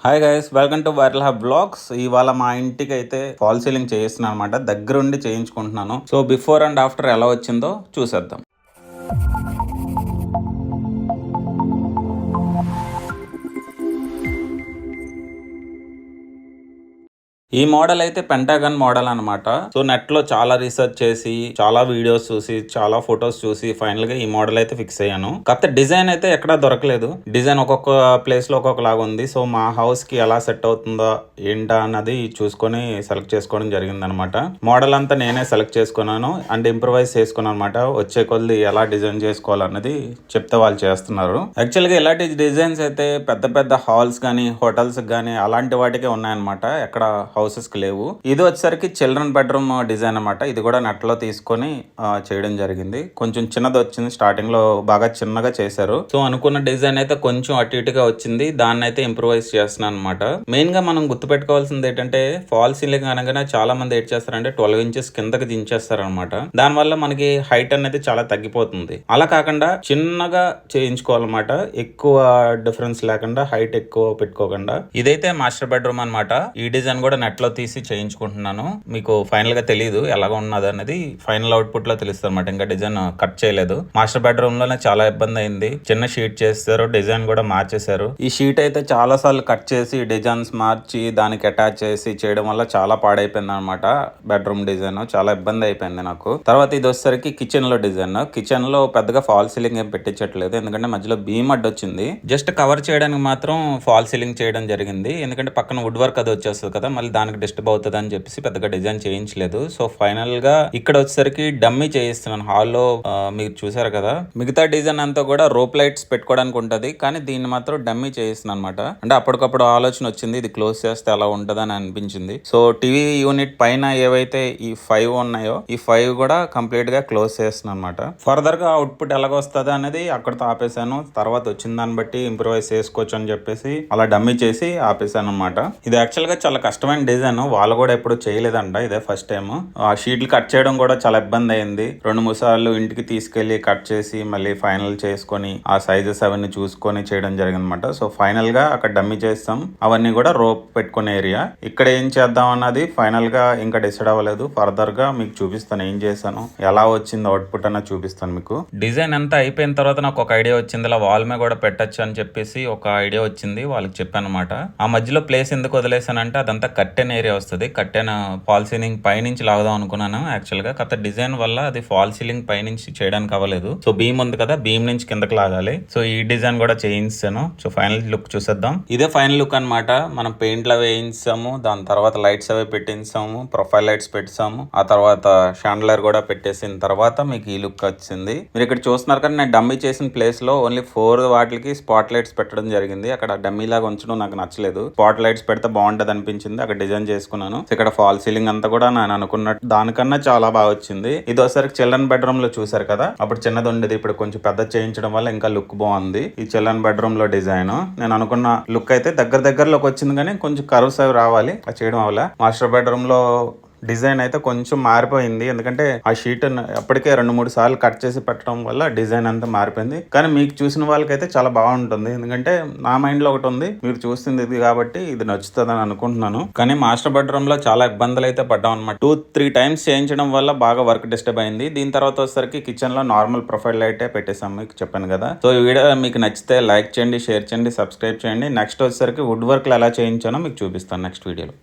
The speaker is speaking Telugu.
Hi guys, welcome to Viral Hub blogs. ఇవాళ మా ఇంటికి అయితే ఫాల్ సీలింగ్ చేయిస్తున్నాను అనమాట. దగ్గరుండి చేయించుకుంటున్నాను. సో బిఫోర్ అండ్ ఆఫ్టర్ ఎలా వచ్చిందో చూసేద్దాం. ఈ మోడల్ అయితే పెంటాగన్ మోడల్ అనమాట. సో నెట్ లో చాలా రీసెర్చ్ చేసి, చాలా వీడియోస్ చూసి, చాలా ఫొటోస్ చూసి ఫైనల్ గా ఈ మోడల్ అయితే ఫిక్స్ అయ్యాను. కాకపోతే డిజైన్ అయితే ఎక్కడా దొరకలేదు. డిజైన్ ఒక్కొక్క ప్లేస్ లో ఒక్కొక్క లాగా ఉంది. సో మా హౌస్ కి ఎలా సెట్ అవుతుందో ఏంటా అన్నది చూసుకొని సెలెక్ట్ చేసుకోవడం జరిగింది అనమాట. మోడల్ అంతా నేనే సెలెక్ట్ చేసుకున్నాను అండ్ ఇంప్రూవైజ్ చేసుకున్నాను అనమాట. వచ్చే కొద్ది ఎలా డిజైన్ చేసుకోవాలన్నది చెప్తే వాళ్ళు చేస్తున్నారు. యాక్చువల్ గా ఇలాంటి డిజైన్స్ అయితే పెద్ద పెద్ద హాల్స్ గానీ, హోటల్స్ గానీ అలాంటి వాటికే ఉన్నాయన్నమాట. ఎక్కడ హౌసెస్ కి లేవు. ఇది వచ్చేసరికి చిల్డ్రన్ బెడ్రూమ్ డిజైన్ అనమాట. ఇది కూడా నెట్ లో తీసుకొని చేయడం జరిగింది. కొంచెం చిన్నది వచ్చింది. స్టార్టింగ్ లో బాగా చిన్నగా చేశారు. సో అనుకున్న డిజైన్ అయితే కొంచెం అటు ఇటుగా వచ్చింది. దాన్ని అయితే ఇంప్రూవైజ్ చేస్తున్నాను అనమాట. మెయిన్ గా మనం గుర్తుపెట్టుకోవాల్సింది ఏంటంటే, ఫాల్ సీలింగ్ అనగానే చాలా మంది ఏం చేస్తారంటే 12 ఇంచెస్ కిందకి దించేస్తారు అనమాట. దానివల్ల మనకి హైట్ అనేది చాలా తగ్గిపోతుంది. అలా కాకుండా చిన్నగా చేయించుకోవాలన్నమాట. ఎక్కువ డిఫరెన్స్ లేకుండా, హైట్ ఎక్కువ పెట్టుకోకుండా. ఇదైతే మాస్టర్ బెడ్రూమ్ అనమాట. ఈ డిజైన్ కూడా నెట్ లో తీసి చేయించుకుంటున్నాను. మీకు ఫైనల్ గా తెలియదు ఎలాగ ఉన్నది అనేది. ఫైనల్ అవుట్పుట్ లో తెలుస్తుంది అనమాట. ఇంకా డిజైన్ కట్ చేయలేదు. మాస్టర్ బెడ్రూమ్ లోనే చాలా ఇబ్బంది అయింది. చిన్న షీట్ చేస్తారు, డిజైన్ కూడా మార్చేశారు. ఈ షీట్ అయితే చాలా సార్లు కట్ చేసి డిజైన్స్ మార్చి దానికి అటాచ్ చేసి చేయడం వల్ల చాలా పాడైపోయింది అనమాట. బెడ్రూమ్ డిజైన్ చాలా ఇబ్బంది అయిపోయింది నాకు. తర్వాత ఇది వచ్చేసరికి కిచెన్ లో డిజైన్. కిచెన్ లో పెద్దగా ఫాల్ సీలింగ్ ఏం పెట్టించట్లేదు, ఎందుకంటే మధ్యలో బీమ్ అడ్డు వచ్చింది. జస్ట్ కవర్ చేయడానికి మాత్రం ఫాల్ సీలింగ్ చేయడం జరిగింది. ఎందుకంటే పక్కన వుడ్ వర్క్ అది వచ్చేస్తుంది కదా, మళ్ళీ దానికి డిస్టర్బ్ అవుతుంది అని చెప్పేసి పెద్దగా డిజైన్ చేయించలేదు. సో ఫైనల్ గా ఇక్కడ వచ్చేసరికి డమ్మీ చేయిస్తున్నాను. హాల్లో మీరు చూసారు కదా, మిగతా డిజైన్ అంతా కూడా రోప్ లైట్స్ పెట్టుకోవడానికి ఉంటది, కానీ దీన్ని మాత్రం డమ్మీ చేయిస్తున్నాను అనమాట. అంటే అప్పటికప్పుడు ఆలోచన వచ్చింది, ఇది క్లోజ్ చేస్తే ఎలా ఉంటదని అనిపించింది. సో టీవీ యూనిట్ పైన ఏవైతే ఈ 5 ఉన్నాయో, ఈ 5 కూడా కంప్లీట్ గా క్లోజ్ చేస్తున్నాను అనమాట. ఫర్దర్ గా అవుట్పుట్ ఎలాగొస్తుంది అనేది అక్కడతో ఆపేసాను. తర్వాత వచ్చిన దాన్ని బట్టి ఇంప్రూవైజ్ చేసుకోవచ్చు అని చెప్పేసి అలా డమ్మీ చేసి ఆపేసాను అనమాట. ఇది యాక్చువల్ గా చాలా కష్టమైన డిజైన్. వాళ్ళు కూడా ఎప్పుడు చేయలేదంట, ఇదే ఫస్ట్ టైం. ఆ షీట్లు కట్ చేయడం కూడా చాలా ఇబ్బంది అయింది. 2-3 సార్లు ఇంటికి తీసుకెళ్లి కట్ చేసి మళ్ళీ ఫైనల్ చేసుకొని ఆ సైజెస్ అవన్నీ చూసుకొని చేయడం జరిగింది అనమాట. సో ఫైనల్ గా అక్కడ డమ్మీ చేస్తాం. అవన్నీ కూడా రోప్ పెట్టుకునే ఏరియా. ఇక్కడ ఏం చేద్దాం అన్నది ఫైనల్ గా ఇంకా డిసైడ్ అవ్వలేదు. ఫర్దర్ గా మీకు చూపిస్తాను ఏం చేశాను, ఎలా వచ్చింది అవుట్పుట్ అన్న చూపిస్తాను మీకు. డిజైన్ అంతా అయిపోయిన తర్వాత నాకు ఒక ఐడియా వచ్చింది, ఇలా వాల్ మీద కూడా పెట్టచ్చు అని చెప్పేసి ఒక ఐడియా వచ్చింది. వాళ్ళకి చెప్పాను అనమాట. ఆ మధ్యలో ప్లేస్ ఎందుకు వదిలేసానంటే అదంతా కట్టెన్ ఏరియా వస్తుంది. కట్టెన్ ఫాల్ సీలింగ్ పైనుంచి లాగుదాం అనుకున్నాను యాక్చువల్ గా. కొత్త డిజైన్ వల్ల అది ఫాల్ సీలింగ్ పైనుంచి చేయడానికి అవ్వలేదు. సో బీమ్ ఉంది కదా, బీమ్ నుంచి కిందకి లాగాలి. సో ఈ డిజైన్ కూడా చేయించాను. సో ఫైనల్ లుక్ చూసేద్దాం. ఇదే ఫైనల్ లుక్ అనమాట. మనం పెయింట్లు అవి వేయించాము, దాని తర్వాత లైట్స్ అవి పెట్టించాము, ప్రొఫైల్ లైట్స్ పెట్టాము, ఆ తర్వాత షాండ్లర్ కూడా పెట్టేసిన తర్వాత మీకు ఈ లుక్ వచ్చింది. మీరు ఇక్కడ చూస్తున్నారు కదా, నేను డమ్మీ చేసిన ప్లేస్ లో ఓన్లీ 4 వాటికి స్పాట్ లైట్స్ పెట్టడం జరిగింది. అక్కడ డమ్మీ లాగా ఉంచడం నాకు నచ్చలేదు. స్పాట్ లైట్స్ పెడితే బాగుంటది అనిపించింది. అక్కడ డిజైన్ చేసుకున్నాను. ఇక్కడ ఫాల్ సీలింగ్ అంతా కూడా నేను అనుకున్నట్టు దానికన్నా చాలా బాగా వచ్చింది. ఇది ఒకసారి చిల్డ్రన్ బెడ్రూమ్ లో చూసారు కదా, అప్పుడు చిన్నది ఉండేది, ఇప్పుడు కొంచెం పెద్ద చేయించడం వల్ల ఇంకా లుక్ బాగుంది. ఈ చిల్డ్రన్ బెడ్రూమ్ లో డిజైన్ నేను అనుకున్న లుక్ అయితే దగ్గరలోకి వచ్చింది, కానీ కొంచెం కర్వ్స్ అవి రావాలి, అది చేయడం వల్ల. మాస్టర్ బెడ్రూమ్ లో డిజైన్ అయితే కొంచెం మారిపోయింది. ఎందుకంటే ఆ షీట్ అప్పటికే 2-3 సార్లు కట్ చేసి పెట్టడం వల్ల డిజైన్ అంతా మారిపోయింది. కానీ మీకు చూసిన వాళ్ళకైతే చాలా బాగుంటుంది. ఎందుకంటే నా మైండ్ లో ఒకటి ఉంది, మీరు చూస్తుంది ఇది కాబట్టి ఇది నచ్చుతుంది అని అనుకుంటున్నాను. కానీ మాస్టర్ బెడ్రూమ్ లో చాలా ఇబ్బందులు అయితే పడ్డాం అనమాట. 2-3 టైమ్స్ చేయించడం వల్ల బాగా వర్క్ డిస్టర్బ్ అయింది. దీని తర్వాత వచ్చేసరికి కిచెన్ లో నార్మల్ ప్రొఫైల్ లైటే పెట్టేసాం, మీకు చెప్పాను కదా. సో ఈ వీడియో మీకు నచ్చితే లైక్ చేయండి, షేర్ చేయండి, సబ్స్క్రైబ్ చేయండి. నెక్స్ట్ వచ్చేసరికి వుడ్ వర్క్ ఎలా చేయించానో మీకు చూపిస్తాను నెక్స్ట్ వీడియోలో.